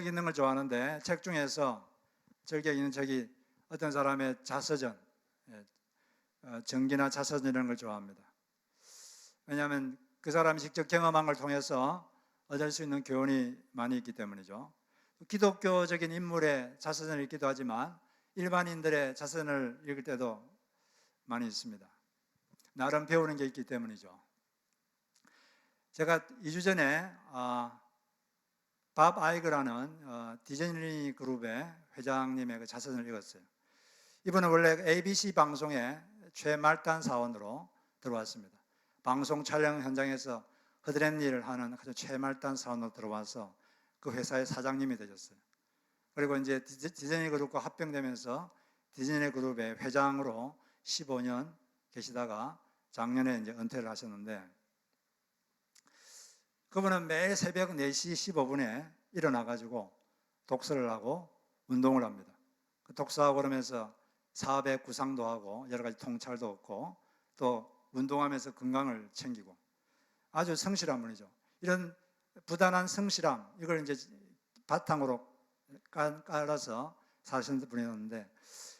읽는 걸 좋아하는데 책 중에서 저기에 있는 저기 어떤 사람의 자서전, 전기나 자서전 이런 걸 좋아합니다. 왜냐하면 그 사람이 직접 경험한 걸 통해서 얻을 수 있는 교훈이 많이 있기 때문이죠. 기독교적인 인물의 자서전을 읽기도 하지만 일반인들의 자서전을 읽을 때도 많이 있습니다. 나름 배우는 게 있기 때문이죠. 제가 2주 전에 밥 아이그라는 디즈니 그룹의 회장님의 그 자서전을 읽었어요. 이분은 원래 ABC 방송의 최말단 사원으로 들어왔습니다. 방송 촬영 현장에서 허드렛 일을 하는 아주 최말단 사원으로 들어와서 그 회사의 사장님이 되셨어요. 그리고 이제 디즈니 그룹과 합병되면서 디즈니 그룹의 회장으로 15년 계시다가 작년에 이제 은퇴를 하셨는데, 그분은 매일 새벽 4시 15분에 일어나가지고 독서를 하고 운동을 합니다. 독서하고 그러면서 사업의 구상도 하고 여러 가지 통찰도 얻고 또 운동하면서 건강을 챙기고 아주 성실한 분이죠. 이런 부단한 성실함, 이걸 이제 바탕으로 깔아서 사시는 분이었는데,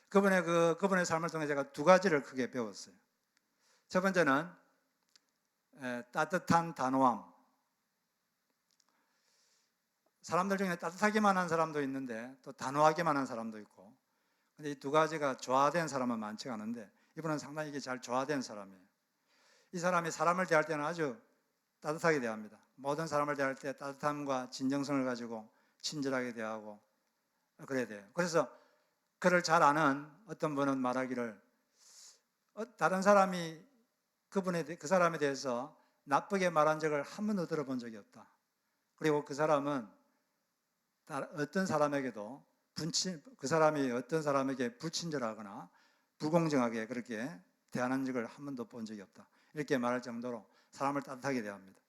그분의 삶을 통해 제가 두 가지를 크게 배웠어요. 첫 번째는 따뜻한 단호함. 사람들 중에 따뜻하기만 한 사람도 있는데 또 단호하기만 한 사람도 있고, 근데 이 두 가지가 조화된 사람은 많지가 않은데 이분은 상당히 이게 잘 조화된 사람이에요. 이 사람이 사람을 대할 때는 아주 따뜻하게 대합니다. 모든 사람을 대할 때 따뜻함과 진정성을 가지고 친절하게 대하고 그래야 돼요. 그래서 그를 잘 아는 어떤 분은 말하기를 다른 사람이 그 사람에 대해서 나쁘게 말한 적을 한 번도 들어본 적이 없다. 그리고 그 사람은 어떤 사람에게도 그 사람이 어떤 사람에게 불친절하거나 불공정하게 그렇게 대하는 적을 한 번도 본 적이 없다. 이렇게 말할 정도로 사람을 따뜻하게 대합니다.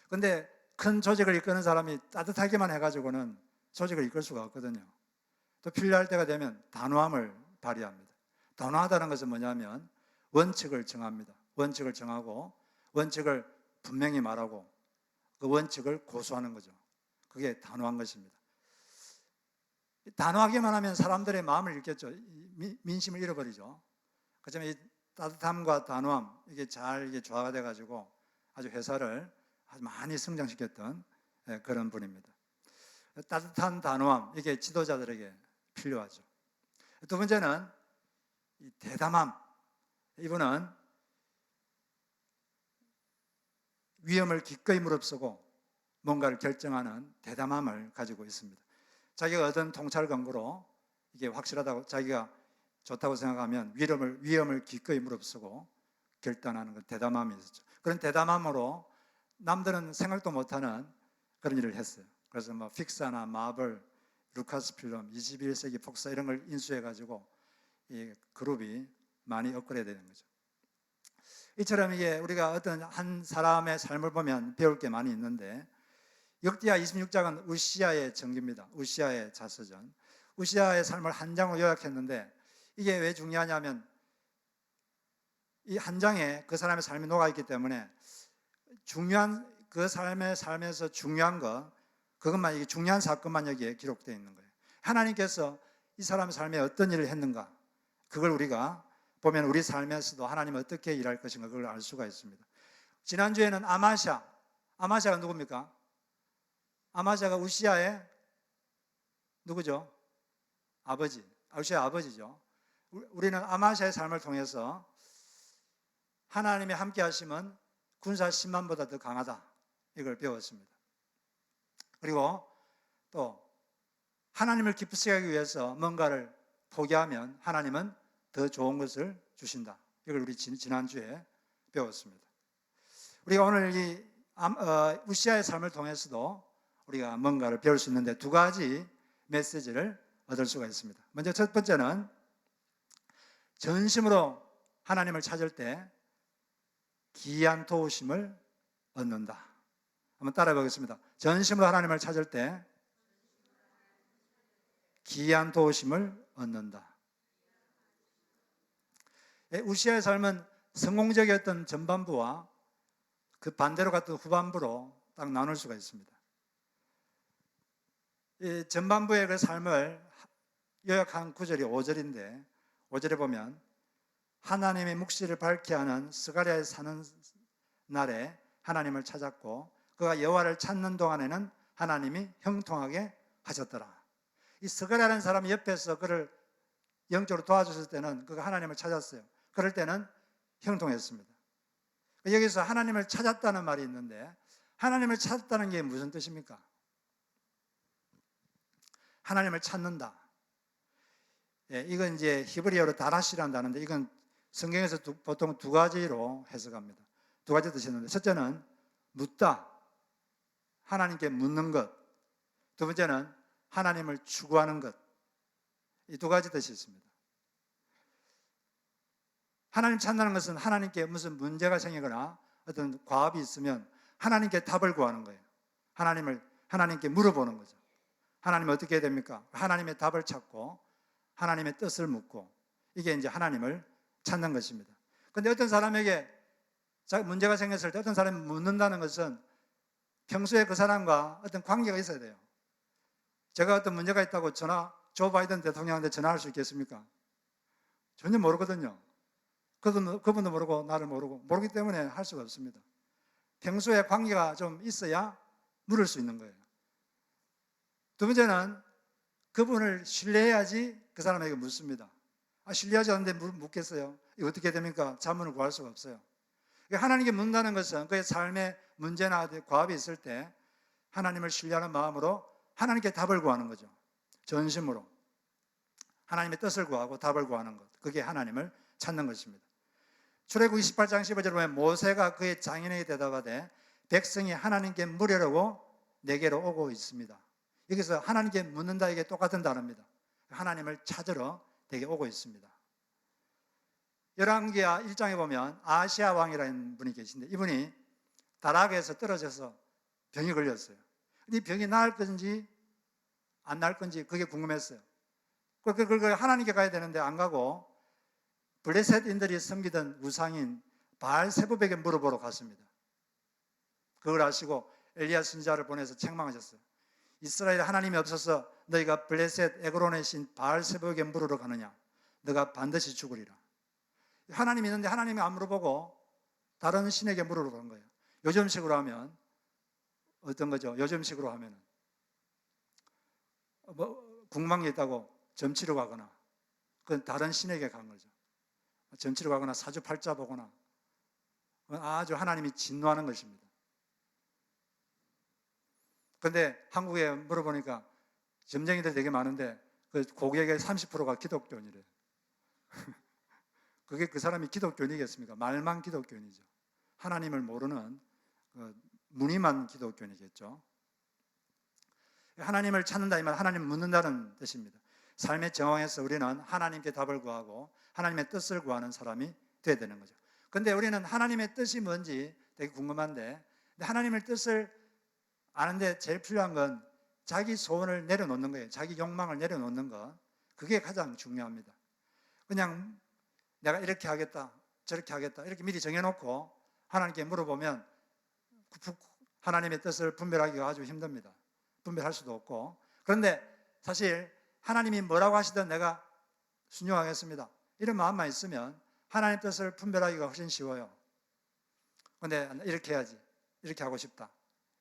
그런데 큰 조직을 이끄는 사람이 따뜻하게만 해가지고는 조직을 이끌 수가 없거든요. 또 필요할 때가 되면 단호함을 발휘합니다. 단호하다는 것은 뭐냐면 원칙을 정합니다. 원칙을 정하고 원칙을 분명히 말하고 그 원칙을 고수하는 거죠. 그게 단호한 것입니다. 단호하게만 하면 사람들의 마음을 잃겠죠. 민심을 잃어버리죠. 그렇지만 이 따뜻함과 단호함, 이게 잘 조화가 돼가지고 아주 회사를 아주 많이 성장시켰던 그런 분입니다. 따뜻한 단호함, 이게 지도자들에게 필요하죠. 두 번째는 이 대담함. 이분은 위험을 기꺼이 무릅쓰고 뭔가를 결정하는 대담함을 가지고 있습니다. 자기가 얻은 통찰 근거로 이게 확실하다고, 자기가 좋다고 생각하면 위험을 기꺼이 무릅쓰고 결단하는 그 대담함이 있었죠. 그런 대담함으로 남들은 생각도 못하는 그런 일을 했어요. 그래서 뭐 픽사나 마블, 루카스필름, 21세기 폭사 이런 걸 인수해가지고 이 그룹이 많이 업그레이드 되는 거죠. 이처럼 이게 우리가 어떤 한 사람의 삶을 보면 배울 게 많이 있는데, 역대하 26장은 우시아의 전기입니다. 우시아의 자서전. 우시아의 삶을 한 장으로 요약했는데 이게 왜 중요하냐면 이 한 장에 그 사람의 삶이 녹아있기 때문에 그 삶의 삶에서 중요한 그것만, 이게 중요한 사건만 여기에 기록되어 있는 거예요. 하나님께서 이 사람의 삶에 어떤 일을 했는가, 그걸 우리가 보면 우리 삶에서도 하나님은 어떻게 일할 것인가 그걸 알 수가 있습니다. 지난주에는 아마샤가 누굽니까? 아마샤가 우시아의 누구죠? 우시아의 아버지죠. 우리는 아마샤의 삶을 통해서 하나님의 함께 하심은 군사 10만보다 더 강하다, 이걸 배웠습니다. 그리고 또 하나님을 기쁘시게 하기 위해서 뭔가를 포기하면 하나님은 더 좋은 것을 주신다, 이걸 우리 지난주에 배웠습니다. 우리가 오늘 이 우시아의 삶을 통해서도 우리가 뭔가를 배울 수 있는데 두 가지 메시지를 얻을 수가 있습니다. 먼저 첫 번째는 전심으로 하나님을 찾을 때 기이한 도우심을 얻는다. 한번 따라해 보겠습니다. 전심으로 하나님을 찾을 때 기이한 도우심을 얻는다. 우시아의 삶은 성공적이었던 전반부와 그 반대로 갔던 후반부로 딱 나눌 수가 있습니다. 이 전반부의 그 삶을 요약한 구절이 5절인데 5절에 보면 하나님의 묵시를 밝게 하는 스가랴에 사는 날에 하나님을 찾았고 그가 여호와를 찾는 동안에는 하나님이 형통하게 하셨더라. 이 스가랴라는 사람이 옆에서 그를 영적으로 도와줬을 때는 그가 하나님을 찾았어요. 그럴 때는 형통했습니다. 여기서 하나님을 찾았다는 말이 있는데 하나님을 찾았다는 게 무슨 뜻입니까? 하나님을 찾는다. 예, 이건 이제 히브리어로 다라시라는 단어인데 이건 성경에서 보통 두 가지로 해석합니다. 두 가지 뜻이 있는데 첫째는 묻다, 하나님께 묻는 것. 두 번째는 하나님을 추구하는 것. 이 두 가지 뜻이 있습니다. 하나님 찾는다는 것은 하나님께 무슨 문제가 생기거나 어떤 과업이 있으면 하나님께 답을 구하는 거예요. 하나님께 물어보는 거죠. 하나님 어떻게 해야 됩니까? 하나님의 답을 찾고 하나님의 뜻을 묻고 이게 이제 하나님을 찾는 것입니다. 그런데 어떤 사람에게 문제가 생겼을 때 어떤 사람이 묻는다는 것은 평소에 그 사람과 어떤 관계가 있어야 돼요. 제가 어떤 문제가 있다고 조 바이든 대통령한테 전화할 수 있겠습니까? 전혀 모르거든요. 그분도 모르고 나를 모르기 때문에 할 수가 없습니다. 평소에 관계가 좀 있어야 물을 수 있는 거예요. 두 번째는 그분을 신뢰해야지 그 사람에게 묻습니다. 신뢰하지 않는데 묻겠어요? 이거 어떻게 됩니까? 자문을 구할 수가 없어요. 하나님께 묻는다는 것은 그의 삶에 문제나 과업이 있을 때 하나님을 신뢰하는 마음으로 하나님께 답을 구하는 거죠. 전심으로 하나님의 뜻을 구하고 답을 구하는 것, 그게 하나님을 찾는 것입니다. 출애굽 28장 15절에 보면 모세가 그의 장인에게 대답하되 백성이 하나님께 물으려고 내게로 오고 있습니다. 여기서 하나님께 묻는다, 이게 똑같은 단어입니다. 하나님을 찾으러 내게 오고 있습니다. 열왕기하 1장에 보면 아시아 왕이라는 분이 계신데 이분이 다락에서 떨어져서 병이 걸렸어요. 이 병이 나을 건지 안 나을 건지 그게 궁금했어요. 그걸 하나님께 가야 되는데 안 가고 블레셋인들이 섬기던 우상인 바알세붑에게 물어보러 갔습니다. 그걸 아시고 엘리야 선지자를 보내서 책망하셨어요. 이스라엘 하나님이 없어서 너희가 블레셋 에그론의 신 바알세붑에게 물으러 가느냐? 너가 반드시 죽으리라. 하나님이 있는데 하나님이 안 물어보고 다른 신에게 물으러 간 거예요. 요즘식으로 하면 어떤 거죠? 요즘식으로 하면 궁금한 게 있다고 점치러 가거나 그건 다른 신에게 간 거죠. 점치러 가거나 사주팔자 보거나 아주 하나님이 진노하는 것입니다. 그런데 한국에 물어보니까 점쟁이들 되게 많은데 그 고객의 30%가 기독교인이래요. 그게 그 사람이 기독교인이겠습니까? 말만 기독교인이죠. 하나님을 모르는 무늬만 기독교인이겠죠. 하나님을 찾는다 이 말, 하나님 묻는다는 뜻입니다. 삶의 정황에서 우리는 하나님께 답을 구하고 하나님의 뜻을 구하는 사람이 돼야 되는 거죠. 그런데 우리는 하나님의 뜻이 뭔지 되게 궁금한데 하나님의 뜻을 아는데 제일 필요한 건 자기 소원을 내려놓는 거예요. 자기 욕망을 내려놓는 것, 그게 가장 중요합니다. 그냥 내가 이렇게 하겠다, 저렇게 하겠다 이렇게 미리 정해놓고 하나님께 물어보면 하나님의 뜻을 분별하기가 아주 힘듭니다. 분별할 수도 없고. 그런데 사실 하나님이 뭐라고 하시든 내가 순종하겠습니다, 이런 마음만 있으면 하나님의 뜻을 분별하기가 훨씬 쉬워요. 그런데 이렇게 해야지, 이렇게 하고 싶다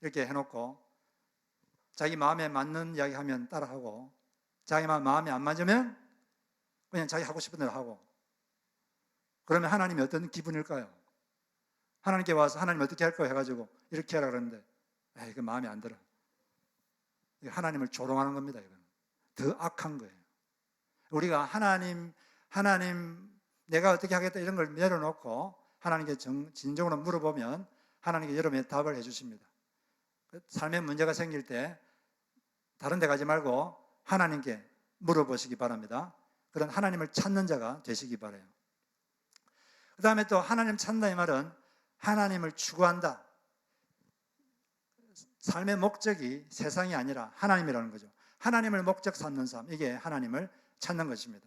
이렇게 해놓고 자기 마음에 맞는 이야기 하면 따라하고 자기 마음에 안 맞으면 그냥 자기 하고 싶은 대로 하고, 그러면 하나님이 어떤 기분일까요? 하나님께 와서 하나님 어떻게 할 거예요 해가지고 이렇게 하라 그러는데 이거 마음에 안 들어. 하나님을 조롱하는 겁니다. 이건 더 악한 거예요. 우리가 하나님 내가 어떻게 하겠다 이런 걸 내려놓고 하나님께 진정으로 물어보면 하나님께 여러분의 답을 해주십니다. 삶에 문제가 생길 때 다른 데 가지 말고 하나님께 물어보시기 바랍니다. 그런 하나님을 찾는 자가 되시기 바라요. 그 다음에 또 하나님 찾는다 이 말은 하나님을 추구한다. 삶의 목적이 세상이 아니라 하나님이라는 거죠. 하나님을 목적 삼는 삶, 이게 하나님을 찾는 것입니다.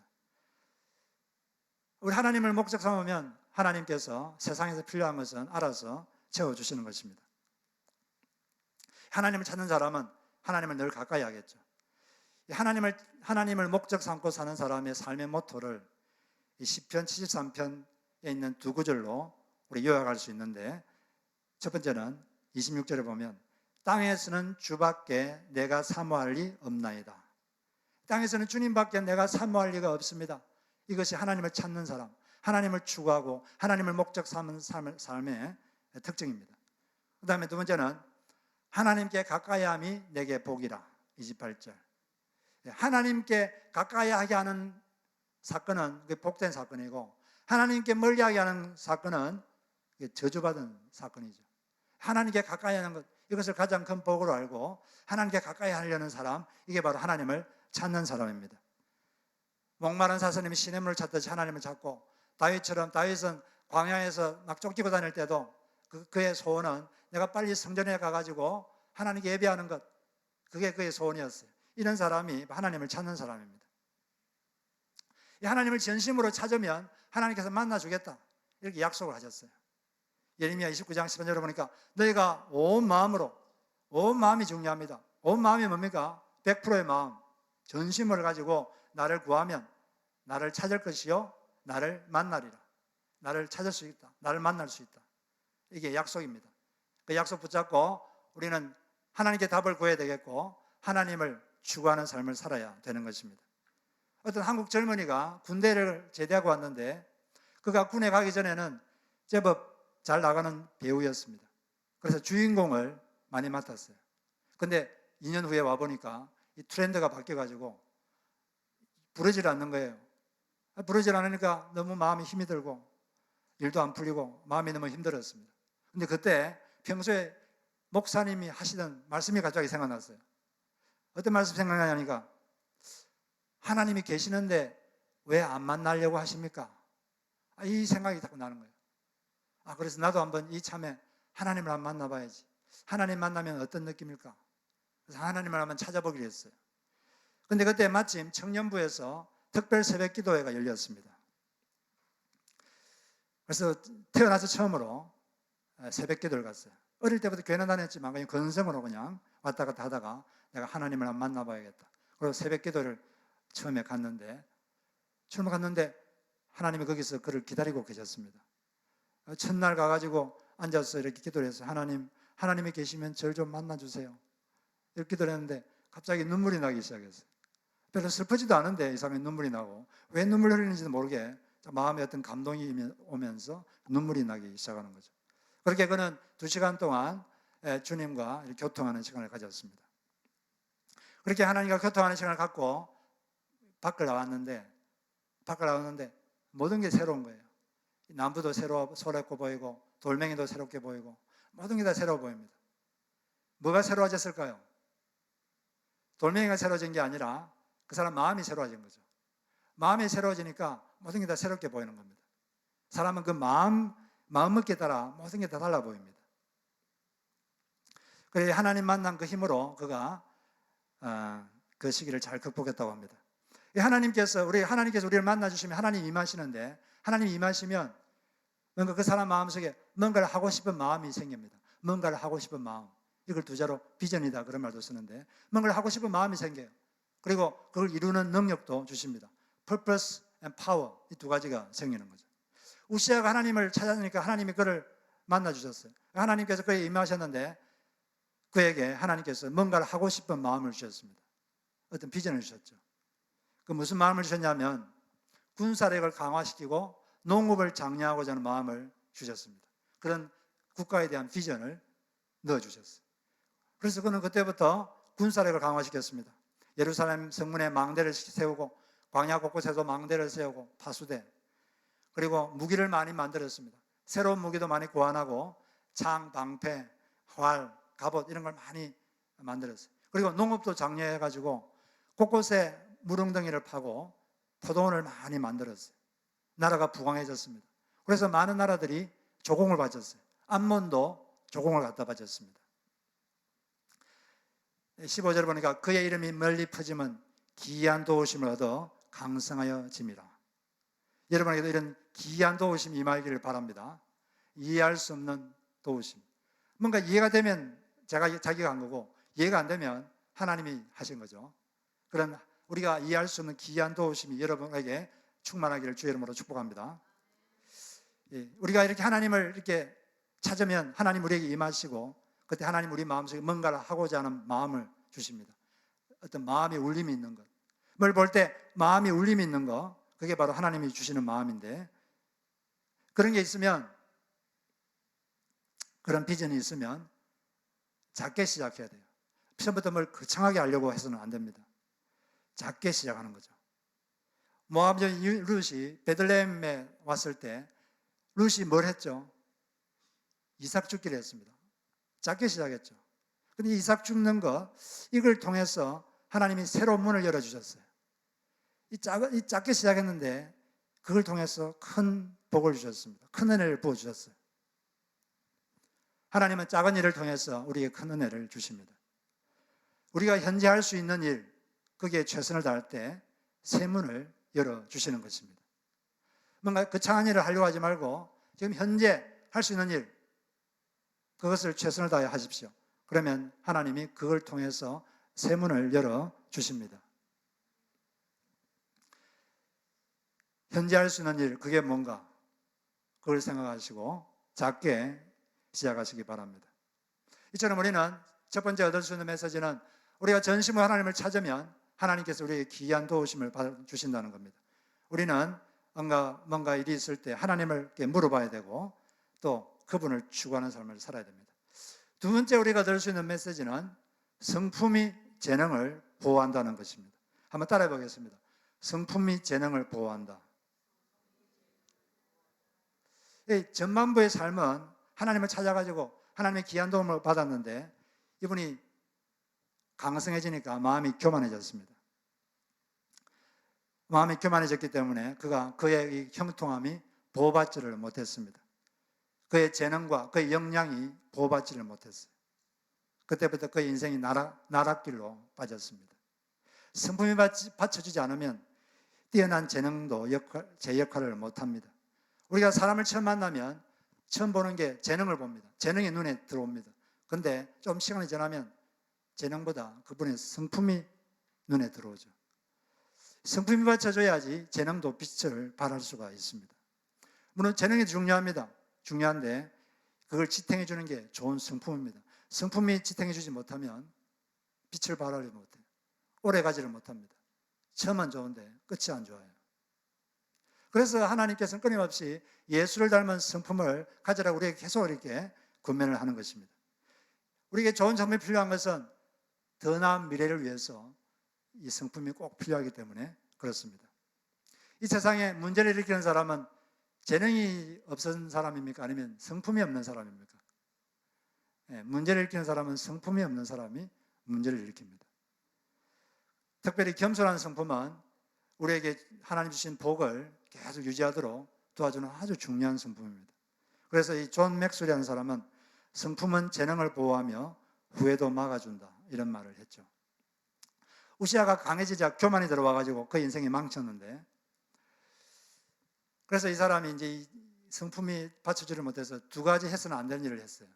우리 하나님을 목적 삼으면 하나님께서 세상에서 필요한 것은 알아서 채워주시는 것입니다. 하나님을 찾는 사람은 하나님을 늘 가까이 하겠죠. 하나님을 목적 삼고 사는 사람의 삶의 모토를 이 시편 73편에 있는 두 구절로 우리 요약할 수 있는데, 첫 번째는 26절에 보면 땅에서는 주밖에 내가 사모할 리 없나이다. 땅에서는 주님밖에 내가 사모할 리가 없습니다. 이것이 하나님을 찾는 사람, 하나님을 추구하고 하나님을 목적 삼는 삶의 특징입니다. 그 다음에 두 번째는 하나님께 가까이함이 내게 복이라. 28절. 하나님께 가까이하게 하는 사건은 복된 사건이고, 하나님께 멀리하게 하는 사건은 저주받은 사건이죠. 하나님께 가까이 하는 것, 이것을 가장 큰 복으로 알고 하나님께 가까이 하려는 사람, 이게 바로 하나님을 찾는 사람입니다. 목마른 사슴이 시냇물을 찾듯이 하나님을 찾고, 다윗은 광야에서 막 쫓기고 다닐 때도 그의 소원은 내가 빨리 성전에 가가지고 하나님께 예배하는 것, 그게 그의 소원이었어요. 이런 사람이 하나님을 찾는 사람입니다. 이 하나님을 전심으로 찾으면 하나님께서 만나주겠다, 이렇게 약속을 하셨어요. 예레미야 29장 10절에 보니까 너희가 온 마음으로, 온 마음이 중요합니다. 온 마음이 뭡니까? 100%의 마음, 전심을 가지고 나를 구하면 나를 찾을 것이요 나를 만나리라. 나를 찾을 수 있다, 나를 만날 수 있다. 이게 약속입니다. 그 약속 붙잡고 우리는 하나님께 답을 구해야 되겠고, 하나님을 추구하는 삶을 살아야 되는 것입니다. 어떤 한국 젊은이가 군대를 제대하고 왔는데, 그가 군에 가기 전에는 제법 잘 나가는 배우였습니다. 그래서 주인공을 많이 맡았어요. 근데 2년 후에 와보니까 이 트렌드가 바뀌어가지고 부르질 않는 거예요. 부르질 않으니까 너무 마음이 힘이 들고 일도 안 풀리고 마음이 너무 힘들었습니다. 근데 그때 평소에 목사님이 하시던 말씀이 갑자기 생각났어요. 어떤 말씀 생각나냐니까, 하나님이 계시는데 왜 안 만나려고 하십니까? 이 생각이 자꾸 나는 거예요. 그래서 나도 한번 이참에 하나님을 한번 만나봐야지. 하나님 만나면 어떤 느낌일까? 그래서 하나님을 한번 찾아보기로 했어요. 근데 그때 마침 청년부에서 특별 새벽 기도회가 열렸습니다. 그래서 태어나서 처음으로 새벽 기도를 갔어요. 어릴 때부터 교회는 다녔지만 그냥 건성으로 그냥 왔다 갔다 하다가 내가 하나님을 한번 만나봐야겠다. 그리고 새벽 기도를 처음에 갔는데 하나님이 거기서 그를 기다리고 계셨습니다. 첫날 가가지고 앉아서 이렇게 기도를 했어요. 하나님이 계시면 저를 좀 만나주세요. 이렇게 기도를 했는데 갑자기 눈물이 나기 시작했어요. 별로 슬프지도 않은데 이상하게 눈물이 나고, 왜 눈물 흘리는지도 모르게 마음에 어떤 감동이 오면서 눈물이 나기 시작하는 거죠. 그렇게 그는 2시간 동안 주님과 교통하는 시간을 가졌습니다. 그렇게 하나님과 교통하는 시간을 갖고 밖을 나왔는데 모든 게 새로운 거예요. 나무도 새롭고 보이고, 돌멩이도 새롭게 보이고, 모든 게 다 새로워 보입니다. 뭐가 새로워졌을까요? 돌멩이가 새로워진 게 아니라 그 사람 마음이 새로워진 거죠. 마음이 새로워지니까 모든 게 다 새롭게 보이는 겁니다. 사람은 그 마음 먹기에 따라 모든 게 다 달라 보입니다. 그래서 하나님 만난 그 힘으로 그가 그 시기를 잘 극복했다고 합니다. 하나님께서 우리를 만나주시면 하나님 임하시는데, 하나님 임하시면 뭔가 그 사람 마음속에 뭔가를 하고 싶은 마음이 생깁니다. 뭔가를 하고 싶은 마음, 이걸 두자로 비전이다 그런 말도 쓰는데, 뭔가를 하고 싶은 마음이 생겨요. 그리고 그걸 이루는 능력도 주십니다. Purpose and power, 이 두 가지가 생기는 거죠. 우시아가 하나님을 찾았으니까 하나님이 그를 만나주셨어요. 하나님께서 그에게 임하셨는데, 그에게 하나님께서 뭔가를 하고 싶은 마음을 주셨습니다. 어떤 비전을 주셨죠. 그 무슨 마음을 주셨냐면, 군사력을 강화시키고 농업을 장려하고자 하는 마음을 주셨습니다. 그런 국가에 대한 비전을 넣어주셨어요. 그래서 그는 그때부터 군사력을 강화시켰습니다. 예루살렘 성문에 망대를 세우고, 광야 곳곳에도 망대를 세우고, 파수대, 그리고 무기를 많이 만들었습니다. 새로운 무기도 많이 고안하고, 창, 방패, 활, 갑옷 이런 걸 많이 만들었어요. 그리고 농업도 장려해가지고 곳곳에 무릉덩이를 파고 포도원을 많이 만들었어요. 나라가 부강해졌습니다. 그래서 많은 나라들이 조공을 바쳤어요. 암몬도 조공을 갖다 바쳤습니다. 15절 보니까 그의 이름이 멀리 퍼지면 기이한 도우심을 얻어 강성하여짐이라. 여러분에게도 이런 기이한 도우심이 임하기를 바랍니다. 이해할 수 없는 도우심. 뭔가 이해가 되면 자기가 한 거고, 이해가 안 되면 하나님이 하신 거죠. 그런 우리가 이해할 수 없는 귀한 도우심이 여러분에게 충만하기를 주의 이름으로 축복합니다. 우리가 이렇게 하나님을 이렇게 찾으면 하나님 우리에게 임하시고, 그때 하나님 우리 마음속에 뭔가를 하고자 하는 마음을 주십니다. 어떤 마음의 울림이 있는 것, 뭘 볼 때 마음이 울림이 있는 거, 그게 바로 하나님이 주시는 마음인데, 그런 게 있으면, 그런 비전이 있으면 작게 시작해야 돼요. 처음부터 뭘 거창하게 하려고 해서는 안 됩니다. 작게 시작하는 거죠. 모압 여인 룻이 베들레헴에 왔을 때 룻이 뭘 했죠? 이삭 죽기를 했습니다. 작게 시작했죠. 근데 이삭 죽는 거, 이걸 통해서 하나님이 새로운 문을 열어주셨어요. 이 작게 시작했는데 그걸 통해서 큰 복을 주셨습니다. 큰 은혜를 부어주셨어요. 하나님은 작은 일을 통해서 우리에게 큰 은혜를 주십니다. 우리가 현재 할 수 있는 일, 거기에 최선을 다할 때 새 문을 열어주시는 것입니다. 뭔가 거창한 일을 하려고 하지 말고 지금 현재 할 수 있는 일, 그것을 최선을 다해 하십시오. 그러면 하나님이 그걸 통해서 새 문을 열어주십니다. 현재 할 수 있는 일, 그게 뭔가? 그걸 생각하시고 작게 시작하시기 바랍니다. 이처럼 우리는 첫 번째 얻을 수 있는 메시지는, 우리가 전심으로 하나님을 찾으면 하나님께서 우리에게 귀한 도우심을 주신다는 겁니다. 우리는 뭔가 일이 있을 때 하나님께 물어봐야 되고, 또 그분을 추구하는 삶을 살아야 됩니다. 두 번째 우리가 얻을 수 있는 메시지는 성품이 재능을 보호한다는 것입니다. 한번 따라해 보겠습니다. 성품이 재능을 보호한다. 전만부의 삶은 하나님을 찾아가지고 하나님의 귀한 도움을 받았는데, 이분이 강성해지니까 마음이 교만해졌습니다. 마음이 교만해졌기 때문에 그의 이 형통함이 보호받지를 못했습니다. 그의 재능과 그의 역량이 보호받지를 못했어요. 그때부터 그의 인생이 나락길로 빠졌습니다. 성품이 받쳐주지 않으면 뛰어난 재능도 제 역할을 못합니다. 우리가 사람을 처음 만나면 처음 보는 게 재능을 봅니다. 재능이 눈에 들어옵니다. 그런데 좀 시간이 지나면 재능보다 그분의 성품이 눈에 들어오죠. 성품이 받쳐줘야지 재능도 빛을 발할 수가 있습니다. 물론 재능이 중요합니다. 중요한데 그걸 지탱해 주는 게 좋은 성품입니다. 성품이 지탱해 주지 못하면 빛을 발하지 못해요. 오래 가지를 못합니다. 처음은 좋은데 끝이 안 좋아요. 그래서 하나님께서는 끊임없이 예수를 닮은 성품을 가지라고 우리에게 계속 이렇게 권면을 하는 것입니다. 우리에게 좋은 성품이 필요한 것은 더 나은 미래를 위해서 이 성품이 꼭 필요하기 때문에 그렇습니다. 이 세상에 문제를 일으키는 사람은 재능이 없는 사람입니까? 아니면 성품이 없는 사람입니까? 문제를 일으키는 사람은 성품이 없는 사람이 문제를 일으킵니다. 특별히 겸손한 성품은 우리에게 하나님 주신 복을 계속 유지하도록 도와주는 아주 중요한 성품입니다. 그래서 이 존 맥스웰이라는 사람은 성품은 재능을 보호하며 후회도 막아준다, 이런 말을 했죠. 우시아가 강해지자 교만이 들어와가지고 그 인생이 망쳤는데, 그래서 이 사람이 이제 성품이 받쳐주지 못해서 두 가지 해서는 안 되는 일을 했어요.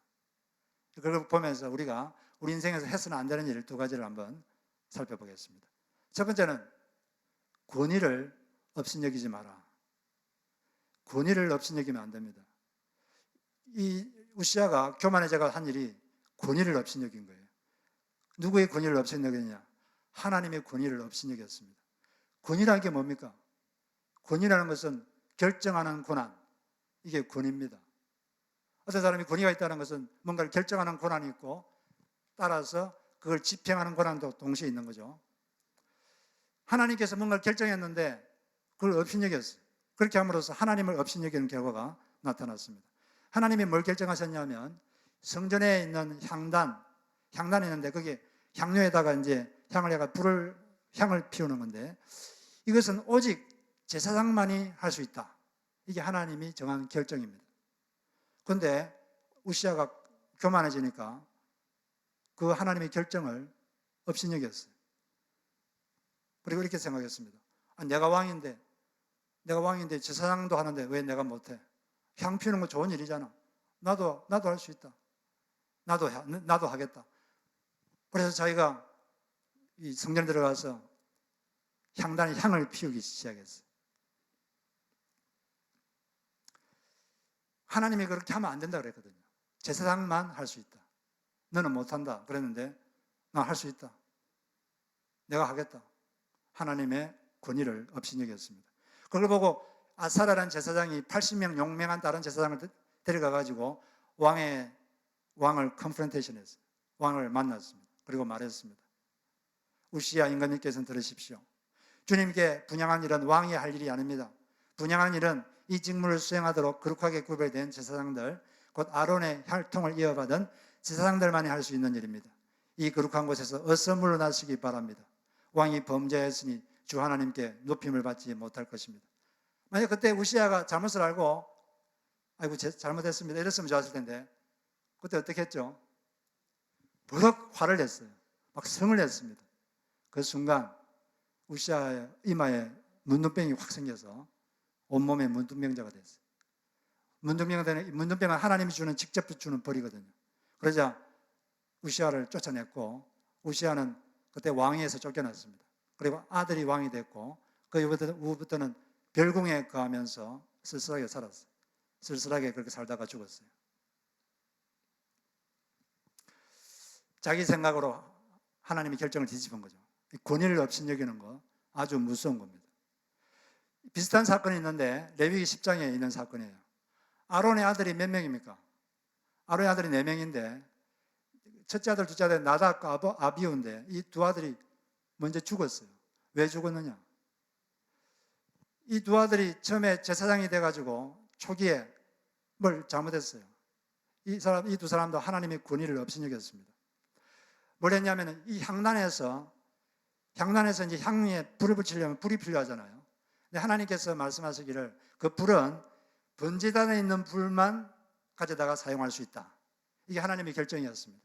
그걸 보면서 우리가 우리 인생에서 해서는 안 되는 일 두 가지를 한번 살펴보겠습니다. 첫 번째는 권위를 업신여기지 마라. 권위를 업신여기면 안 됩니다. 이 우시아가 교만해져가 한 일이 권위를 업신여긴 거예요. 누구의 권위를 업신여겼냐? 하나님의 권위를 업신여겼습니다. 권위라는 게 뭡니까? 권위라는 것은 결정하는 권한, 이게 권위입니다. 어떤 사람이 권위가 있다는 것은 뭔가를 결정하는 권한이 있고, 따라서 그걸 집행하는 권한도 동시에 있는 거죠. 하나님께서 뭔가를 결정했는데 그걸 업신여겼어요. 그렇게 함으로써 하나님을 업신여기는 결과가 나타났습니다. 하나님이 뭘 결정하셨냐면, 성전에 있는 향단이 있는데 거기에 향료에다가 이제 향을 피우는 건데, 이것은 오직 제사장만이 할 수 있다. 이게 하나님이 정한 결정입니다. 그런데 우시아가 교만해지니까 그 하나님의 결정을 업신여겼어요. 그리고 이렇게 생각했습니다. 내가 왕인데 제사장도 하는데 왜 내가 못해? 향 피우는 거 좋은 일이잖아. 나도 할 수 있다. 나도 하겠다. 그래서 자기가 이 성전에 들어가서 향단의 향을 피우기 시작했어요. 하나님이 그렇게 하면 안 된다 그랬거든요. 제사장만 할 수 있다. 너는 못한다 그랬는데 나 할 수 있다. 내가 하겠다. 하나님의 권위를 업신여겼습니다. 그걸 보고 아사라라는 제사장이 80명 용맹한 다른 제사장을 데려가가지고 왕을 컨프런테이션 했어요. 왕을 만났습니다. 그리고 말했습니다. 우시야 임금님께서는 들으십시오. 주님께 분향한 일은 왕이 할 일이 아닙니다. 분향한 일은 이 직무를 수행하도록 거룩하게 구별된 제사장들, 곧 아론의 혈통을 이어받은 제사장들만이 할 수 있는 일입니다. 이 거룩한 곳에서 어서 물러나시기 바랍니다. 왕이 범죄했으니 주 하나님께 높임을 받지 못할 것입니다. 만약 그때 우시야가 잘못을 알고 아이고 잘못했습니다 이랬으면 좋았을 텐데 그때 어떻게 했죠? 버럭 화를 냈어요. 막 성을 냈습니다. 그 순간 우시야의 이마에 문둥병이 확 생겨서 온몸에 문둥병자가 됐어요. 문둥병은 하나님이 직접 주는 벌이거든요. 그러자 우시야를 쫓아냈고 우시야는 그때 왕위에서 쫓겨났습니다. 그리고 아들이 왕이 됐고 그 이후부터는 별궁에 거하면서 쓸쓸하게 살았어요. 쓸쓸하게 그렇게 살다가 죽었어요. 자기 생각으로 하나님이 결정을 뒤집은 거죠. 권위를 업신여기는 거 아주 무서운 겁니다. 비슷한 사건이 있는데 레위기 10장에 있는 사건이에요. 아론의 아들이 몇 명입니까? 아론의 아들이 4명인데 첫째 아들, 둘째 아들 나답과 아비우인데 이 두 아들이 먼저 죽었어요. 왜 죽었느냐? 이 두 아들이 처음에 제사장이 돼가지고 초기에 뭘 잘못했어요. 이 두 사람도 하나님의 권위를 업신여겼습니다. 뭘 했냐면 이 향단에서 이제 향에 불을 붙이려면 불이 필요하잖아요. 근데 하나님께서 말씀하시기를 그 불은 번제단에 있는 불만 가져다가 사용할 수 있다. 이게 하나님의 결정이었습니다.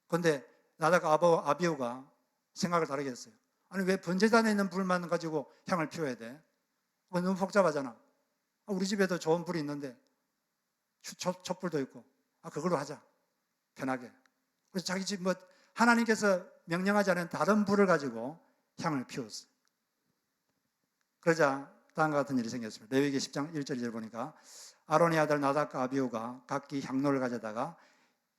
그런데 나답과 아비후가 생각을 다르게 했어요. 아니 왜 번제단에 있는 불만 가지고 향을 피워야 돼? 그건 너무 복잡하잖아. 우리 집에도 좋은 불이 있는데 촛불도 있고 그걸로 하자. 편하게. 그래서 자기 집 하나님께서 명령하지 않은 다른 불을 가지고 향을 피웠어요. 그러자 다음과 같은 일이 생겼습니다. 레위기 10장 1절 2절 보니까 아론의 아들 나답과 아비후가 각기 향로를 가져다가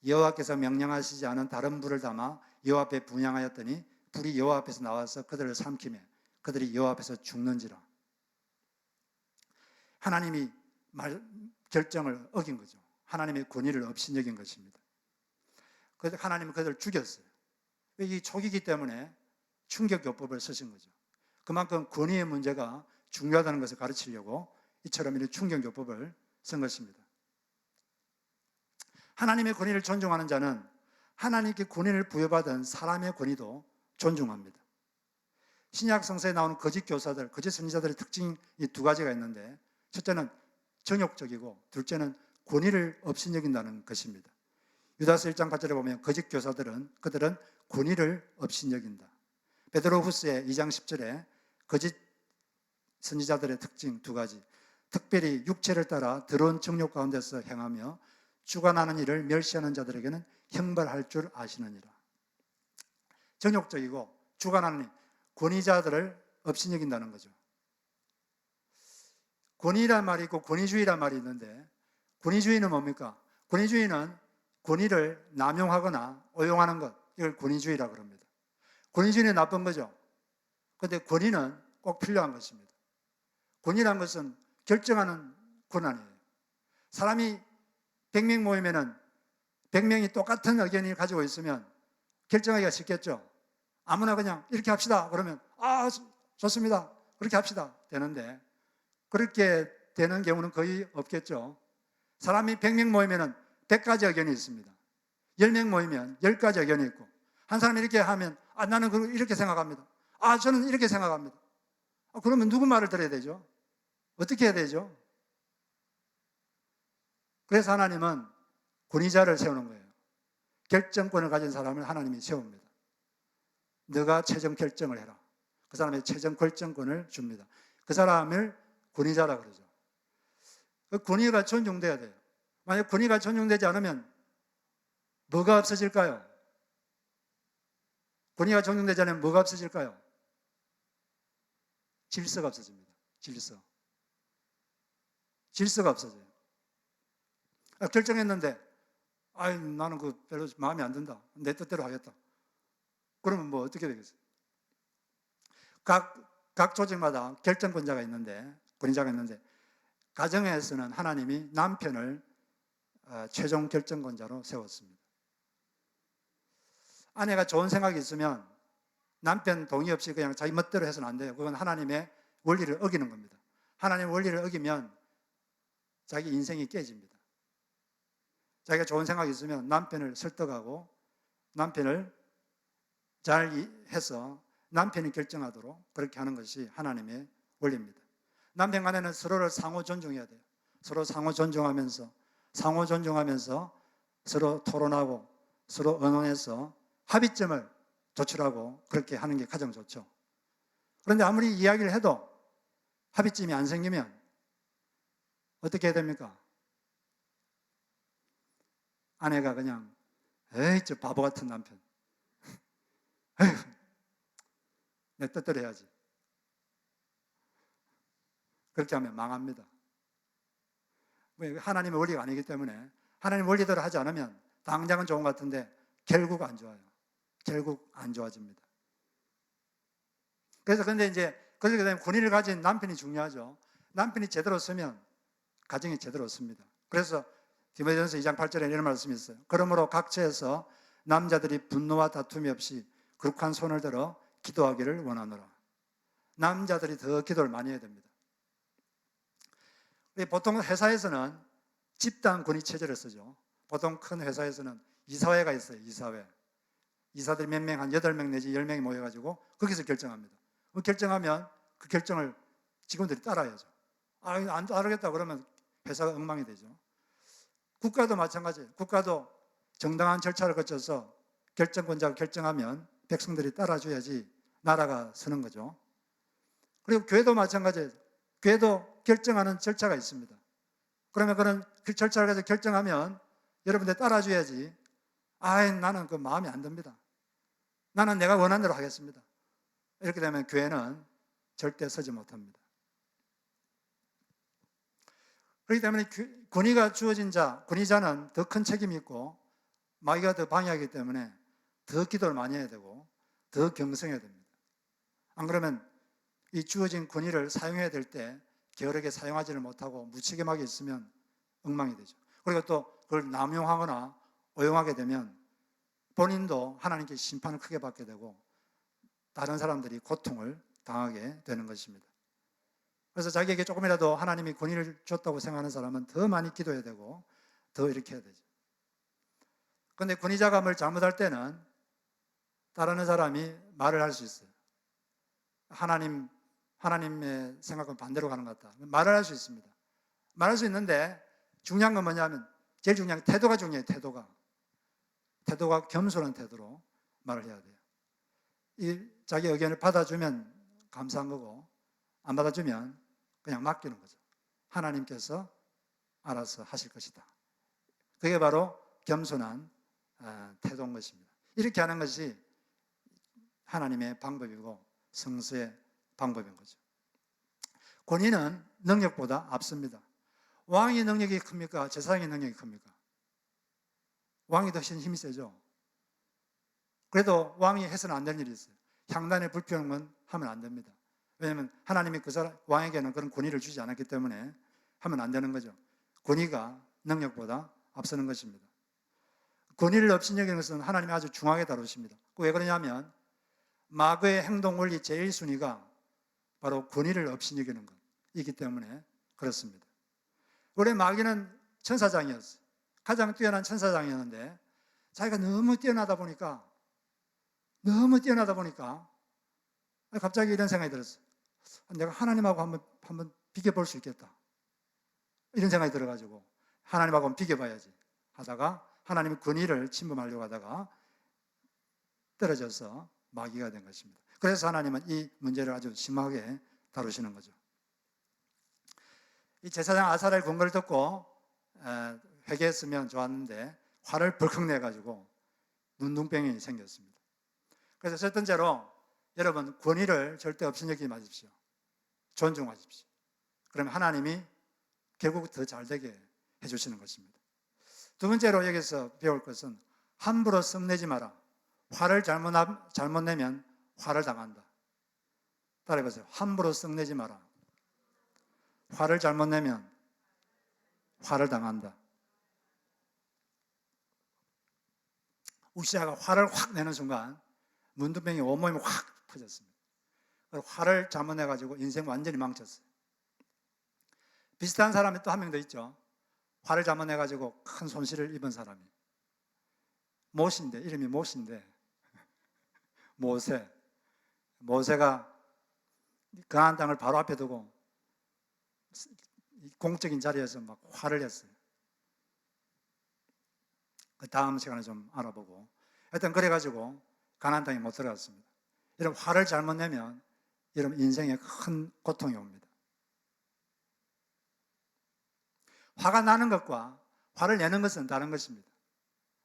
여호와께서 명령하시지 않은 다른 불을 담아 여호와 앞에 분향하였더니 불이 여호와 앞에서 나와서 그들을 삼키매 그들이 여호와 앞에서 죽는지라. 하나님이 결정을 어긴 거죠. 하나님의 권위를 업신여긴 것입니다. 그래서 하나님은 그들을 죽였어요. 이 초기이기 때문에 충격요법을 쓰신 거죠. 그만큼 권위의 문제가 중요하다는 것을 가르치려고 이처럼 이런 충격요법을 쓴 것입니다. 하나님의 권위를 존중하는 자는 하나님께 권위를 부여받은 사람의 권위도 존중합니다. 신약 성서에 나오는 거짓 교사들, 거짓 선지자들의 특징이 두 가지가 있는데 첫째는 정욕적이고 둘째는 권위를 업신여긴다는 것입니다. 유다서 1장 8절에 보면 거짓 교사들은 그들은 권위를 업신여긴다. 베드로후서의 2장 10절에 거짓 선지자들의 특징 두 가지, 특별히 육체를 따라 더러운 정욕 가운데서 행하며 주관하는 일을 멸시하는 자들에게는 형벌할 줄 아시느니라. 정욕적이고 주관하는 일, 권위자들을 업신여긴다는 거죠. 권위란 말이 있고 권위주의란 말이 있는데 권위주의는 뭡니까? 권위주의는 권위를 남용하거나 오용하는 것, 이걸 권위주의라고 합니다. 권위주의는 나쁜 거죠. 그런데 권위는 꼭 필요한 것입니다. 권위란 것은 결정하는 권한이에요. 사람이 100명 모이면은 100명이 똑같은 의견을 가지고 있으면 결정하기가 쉽겠죠. 아무나 그냥 이렇게 합시다 그러면 좋습니다 그렇게 합시다 되는데 그렇게 되는 경우는 거의 없겠죠. 사람이 100명 모이면은 100가지 의견이 있습니다. 10명 모이면 10가지 의견이 있고 한 사람이 이렇게 하면 나는 이렇게 생각합니다. 저는 이렇게 생각합니다. 그러면 누구 말을 들어야 되죠? 어떻게 해야 되죠? 그래서 하나님은 권위자를 세우는 거예요. 결정권을 가진 사람을 하나님이 세웁니다. 너가 최종 결정을 해라. 그 사람의 최종 결정권을 줍니다. 그 사람을 권위자라 그러죠. 그 권위가 존중돼야 돼요. 만약 권위가 존중되지 않으면 뭐가 없어질까요? 권위가 존중되지 않으면 뭐가 없어질까요? 질서가 없어집니다. 질서가 없어져요. 결정했는데 나는 별로 마음에 안 든다. 내 뜻대로 하겠다. 그러면 뭐 어떻게 되겠어요? 각 조직마다 결정권자가 있는데, 권위자가 있는데, 가정에서는 하나님이 남편을 최종 결정권자로 세웠습니다. 아내가 좋은 생각이 있으면 남편 동의 없이 그냥 자기 멋대로 해서는 안 돼요. 그건 하나님의 원리를 어기는 겁니다. 하나님의 원리를 어기면 자기 인생이 깨집니다. 자기가 좋은 생각이 있으면 남편을 설득하고 남편을 잘 해서 남편이 결정하도록 그렇게 하는 것이 하나님의 원리입니다. 남편 간에는 서로를 상호 존중해야 돼요. 서로 상호 존중하면서 서로 토론하고 서로 의논해서 합의점을 도출하고 그렇게 하는 게 가장 좋죠. 그런데 아무리 이야기를 해도 합의점이 안 생기면 어떻게 해야 됩니까? 아내가 그냥 에이 저 바보 같은 남편, 에휴, 내 뜻대로 해야지. 그렇게 하면 망합니다. 하나님의 원리가 아니기 때문에 하나님의 원리대로 하지 않으면 당장은 좋은 것 같은데 결국 안 좋아요. 결국 안 좋아집니다. 그래서 근데 이제 그렇게 되면 권위를 가진 남편이 중요하죠. 남편이 제대로 쓰면 가정이 제대로 씁니다. 그래서 디모데전서 2장 8절에 이런 말씀이 있어요. 그러므로 각처에서 남자들이 분노와 다툼이 없이 거룩한 손을 들어 기도하기를 원하노라. 남자들이 더 기도를 많이 해야 됩니다. 보통 회사에서는 집단 권위 체제를 쓰죠. 보통 큰 회사에서는 이사회가 있어요. 이사들이 몇 명, 한 8명 내지 10명이 모여가지고 거기서 결정합니다. 결정하면 그 결정을 직원들이 따라야죠. 안 따르겠다 그러면 회사가 엉망이 되죠. 국가도 마찬가지예요. 국가도 정당한 절차를 거쳐서 결정권자가 결정하면 백성들이 따라줘야지 나라가 서는 거죠. 그리고 교회도 마찬가지예요. 교회도 결정하는 절차가 있습니다. 그러면 그런 그 절차를 가지고 결정하면 여러분들 따라줘야지. 나는 그 마음에 안 듭니다. 나는 내가 원하는 대로 하겠습니다. 이렇게 되면 교회는 절대 서지 못합니다. 그렇기 때문에 권위가 주어진 권위자는 더 큰 책임이 있고 마귀가 더 방해하기 때문에 더 기도를 많이 해야 되고 더 경성해야 됩니다. 안 그러면 이 주어진 권위를 사용해야 될 때 게으르게 사용하지를 못하고 무책임하게 있으면 엉망이 되죠. 그리고 또 그걸 남용하거나 오용하게 되면 본인도 하나님께 심판을 크게 받게 되고 다른 사람들이 고통을 당하게 되는 것입니다. 그래서 자기에게 조금이라도 하나님이 권위를 줬다고 생각하는 사람은 더 많이 기도해야 되고 더 이렇게 해야 되죠. 그런데 권위자가 뭘 잘못할 때는 따르는 사람이 말을 할 수 있어요. 하나님의 생각은 반대로 가는 것 같다. 말을 할 수 있습니다. 말할 수 있는데 중요한 건 뭐냐면 제일 중요한 태도가 중요해요. 태도가 겸손한 태도로 말을 해야 돼요. 자기 의견을 받아주면 감사한 거고 안 받아주면 그냥 맡기는 거죠. 하나님께서 알아서 하실 것이다. 그게 바로 겸손한 태도인 것입니다. 이렇게 하는 것이 하나님의 방법이고 성수의 방법인 거죠. 권위는 능력보다 앞섭니다. 왕의 능력이 큽니까? 제사장의 능력이 큽니까? 왕이 더 힘이 세죠. 그래도 왕이 해서는 안 될 일이 있어요. 향단에 불 피우는 건 하면 안 됩니다. 왜냐하면 하나님이 왕에게는 그런 권위를 주지 않았기 때문에 하면 안 되는 거죠. 권위가 능력보다 앞서는 것입니다. 권위를 업신여기는 것은 하나님이 아주 중하게 다루십니다. 왜 그러냐면 마귀의 행동 원리 제1순위가 바로 권위를 업신여기는 것이기 때문에 그렇습니다. 원래 마귀는 천사장이었어요. 가장 뛰어난 천사장이었는데 자기가 너무 뛰어나다 보니까 갑자기 이런 생각이 들었어요. 내가 하나님하고 한번 비교볼 수 있겠다. 이런 생각이 들어가지고 하나님하고 한번 비교봐야지 하다가 하나님의 권위를 침범하려고 하다가 떨어져서 마귀가 된 것입니다. 그래서 하나님은 이 문제를 아주 심하게 다루시는 거죠. 이 제사장 아사랴의 권고를 듣고 회개했으면 좋았는데 화를 벌컥 내가지고 눈동병이 생겼습니다. 그래서 첫 번째로 여러분 권위를 절대 업신여기지 마십시오. 존중하십시오. 그러면 하나님이 결국 더 잘되게 해주시는 것입니다. 두 번째로 여기서 배울 것은 함부로 성내지 마라. 화를 잘못 내면 화를 당한다. 따라해보세요. 함부로 성내지 마라. 화를 잘못 내면 화를 당한다. 우시아가 화를 확 내는 순간 문둥병이 온몸이 확 퍼졌습니다. 화를 잘못 내가지고 인생 완전히 망쳤어요. 비슷한 사람이 또 한 명 더 있죠. 화를 잘못 내가지고 큰 손실을 입은 사람이. 모세인데, 이름이 모세인데, 모세가 그나안 땅을 바로 앞에 두고 공적인 자리에서 막 화를 냈어요. 그 다음 시간에 좀 알아보고. 하여튼 그래가지고 가나안 땅에 못 들어갔습니다. 이런 화를 잘못 내면 여러분 인생에 큰 고통이 옵니다. 화가 나는 것과 화를 내는 것은 다른 것입니다.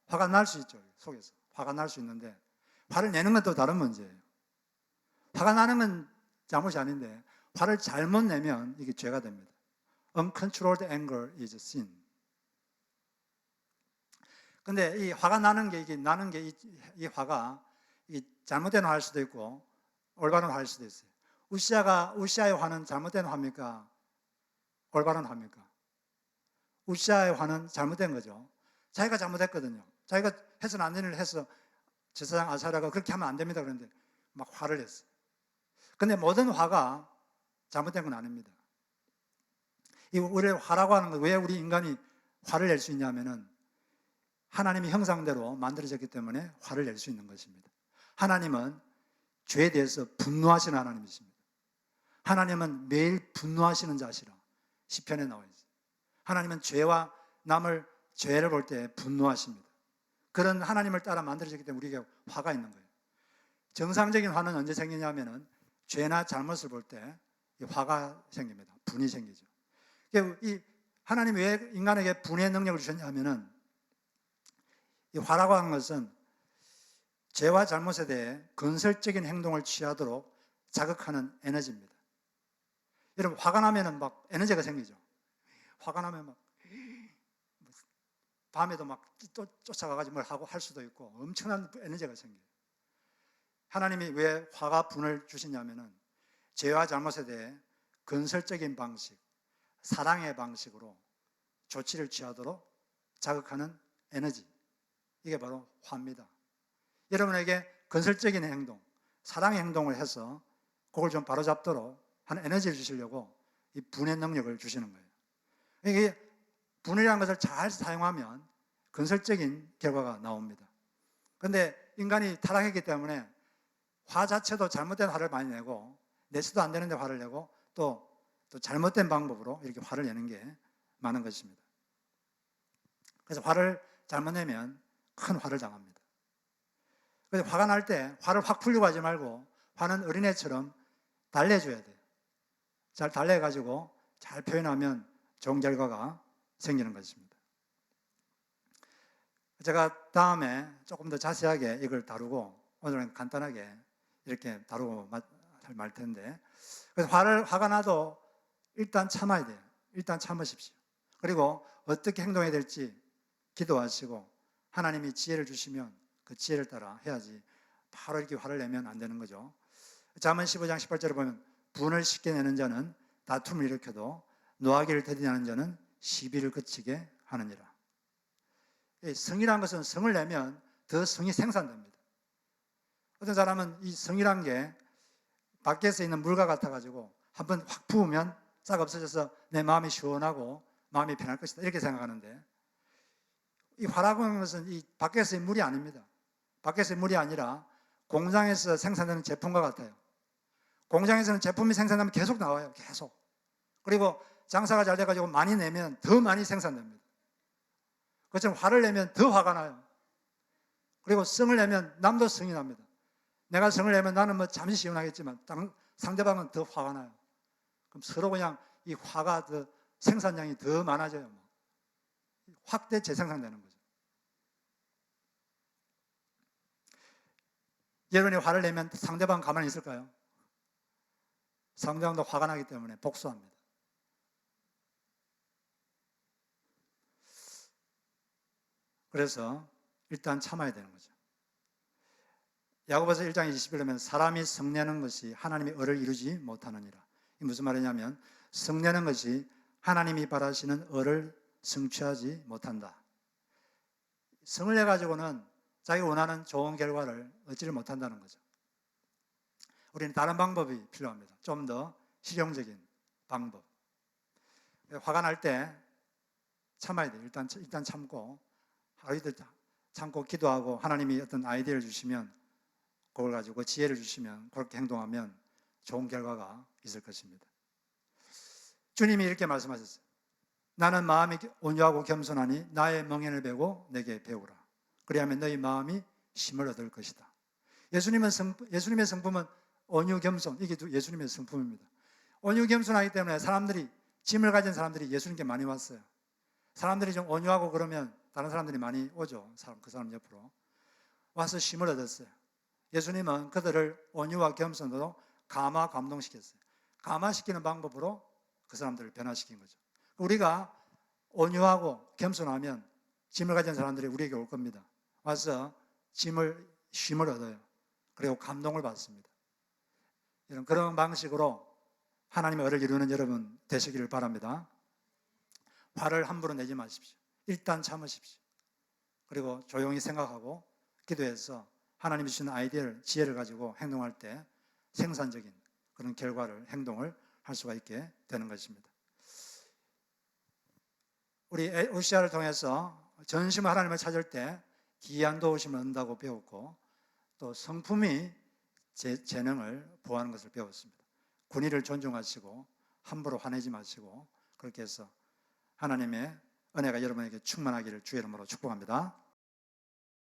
화가 날 수 있죠. 속에서 화가 날 수 있는데 화를 내는 것도 다른 문제예요. 화가 나는 건 잘못이 아닌데 화를 잘못 내면 이게 죄가 됩니다. Uncontrolled anger is sin. 근데 이 화가 나는 게 이 화가 이 잘못된 화일 수도 있고 올바른 화일 수도 있어요. 우시아의 화는 잘못된 화입니까? 올바른 화입니까? 우시아의 화는 잘못된 거죠. 자기가 잘못했거든요. 자기가 해서는 안 되는 일을 해서 제사장 아사랴가 그렇게 하면 안 됩니다. 그런데 막 화를 냈어요. 근데 모든 화가 잘못된 건 아닙니다. 이 우리를 화라고 하는 건 왜 우리 인간이 화를 낼 수 있냐면은 하나님의 형상대로 만들어졌기 때문에 화를 낼 수 있는 것입니다. 하나님은 죄에 대해서 분노하시는 하나님이십니다. 하나님은 매일 분노하시는 자시라 시편에 나와 있어요. 하나님은 죄와 남을 죄를 볼 때 분노하십니다. 그런 하나님을 따라 만들어졌기 때문에 우리에게 화가 있는 거예요. 정상적인 화는 언제 생기냐면은 죄나 잘못을 볼 때 화가 생깁니다. 분이 생기죠. 이 하나님이 왜 인간에게 분의 능력을 주셨냐면은 이 화라고 하는 것은 죄와 잘못에 대해 건설적인 행동을 취하도록 자극하는 에너지입니다. 여러분 화가 나면은 막 에너지가 생기죠. 화가 나면 막 밤에도 막 쫓아가가지고 뭘 하고 할 수도 있고 엄청난 에너지가 생겨요. 하나님이 왜 화가 분을 주시냐면은 죄와 잘못에 대해 건설적인 방식, 사랑의 방식으로 조치를 취하도록 자극하는 에너지. 이게 바로 화입니다. 여러분에게 건설적인 행동, 사랑의 행동을 해서 그걸 좀 바로잡도록 하는 에너지를 주시려고 이 분의 능력을 주시는 거예요. 이게 분이라는 것을 잘 사용하면 건설적인 결과가 나옵니다. 그런데 인간이 타락했기 때문에 화 자체도 잘못된 화를 많이 내고 내서도 안 되는데 화를 내고 또 잘못된 방법으로 이렇게 화를 내는 게 많은 것입니다. 그래서 화를 잘못 내면 큰 화를 당합니다. 그래서 화가 날 때 화를 확 풀려고 하지 말고 화는 어린애처럼 달래줘야 돼요. 잘 달래가지고 잘 표현하면 좋은 결과가 생기는 것입니다. 제가 다음에 조금 더 자세하게 이걸 다루고 오늘은 간단하게 이렇게 다루고 말 텐데, 그래서 화가 나도 일단 참아야 돼요. 일단 참으십시오. 그리고 어떻게 행동해야 될지 기도하시고 하나님이 지혜를 주시면 그 지혜를 따라 해야지 바로 이렇게 화를 내면 안 되는 거죠. 잠언 15장 18절에 보면 분을 쉽게 내는 자는 다툼을 일으켜도 노하기를 더디하는 자는 시비를 그치게 하느니라. 성이라는 것은 성을 내면 더 성이 생산됩니다. 어떤 사람은 이 성이란 게 밖에서 있는 물과 같아가지고 한번 확 부으면 싹 없어져서 내 마음이 시원하고 마음이 편할 것이다 이렇게 생각하는데, 이 화라고 하는 것은 이 밖에서의 물이 아닙니다. 밖에서의 물이 아니라 공장에서 생산되는 제품과 같아요. 공장에서는 제품이 생산되면 계속 나와요. 계속. 그리고 장사가 잘 돼가지고 많이 내면 더 많이 생산됩니다. 그것처럼 화를 내면 더 화가 나요. 그리고 성을 내면 남도 성이 납니다. 내가 성을 내면 나는 뭐 잠시 시원하겠지만 상대방은 더 화가 나요. 그럼 서로 그냥 이 화가 더 생산량이 더 많아져요. 확대 재생산되는 거죠. 여러분이 화를 내면 상대방 가만히 있을까요? 상대방도 화가 나기 때문에 복수합니다. 그래서 일단 참아야 되는 거죠. 야고보서 1장 20절에 보면 사람이 성내는 것이 하나님의 의를 이루지 못하느니라. 이게 무슨 말이냐면 성내는 것이 하나님이 바라시는 의를 성취하지 못한다. 성을 내가지고는 자기가 원하는 좋은 결과를 얻지를 못한다는 거죠. 우리는 다른 방법이 필요합니다. 좀 더 실용적인 방법. 화가 날 때 참아야 돼요. 일단 참고 하루 이틀 참고 기도하고 하나님이 어떤 아이디어를 주시면 그걸 가지고 지혜를 주시면 그렇게 행동하면 좋은 결과가 있을 것입니다. 주님이 이렇게 말씀하셨어요. 나는 마음이 온유하고 겸손하니 나의 멍에를 베고 내게 배우라. 그리하면 너희 마음이 힘을 얻을 것이다. 예수님의 성품은 온유 겸손, 이게 예수님의 성품입니다. 온유 겸손하기 때문에 짐을 가진 사람들이 예수님께 많이 왔어요. 사람들이 좀 온유하고 그러면 다른 사람들이 많이 오죠. 그 사람 옆으로 와서 힘을 얻었어요. 예수님은 그들을 온유와 겸손으로 감동시켰어요. 감화시키는 방법으로 그 사람들을 변화시킨 거죠. 우리가 온유하고 겸손하면 짐을 가진 사람들이 우리에게 올 겁니다. 와서 쉼을 얻어요. 그리고 감동을 받습니다. 이런 그런 방식으로 하나님의 의를 이루는 여러분 되시기를 바랍니다. 화를 함부로 내지 마십시오. 일단 참으십시오. 그리고 조용히 생각하고 기도해서 하나님이 주시는 아이디어를, 지혜를 가지고 행동할 때 생산적인 그런 행동을 할 수가 있게 되는 것입니다. 우리 오시아를 통해서 전심으로 하나님을 찾을 때 기이한 도우심을 얻는다고 배웠고 또 성품이 재능을 보호하는 것을 배웠습니다. 군의를 존중하시고 함부로 화내지 마시고 그렇게 해서 하나님의 은혜가 여러분에게 충만하기를 주의 이름으로 축복합니다.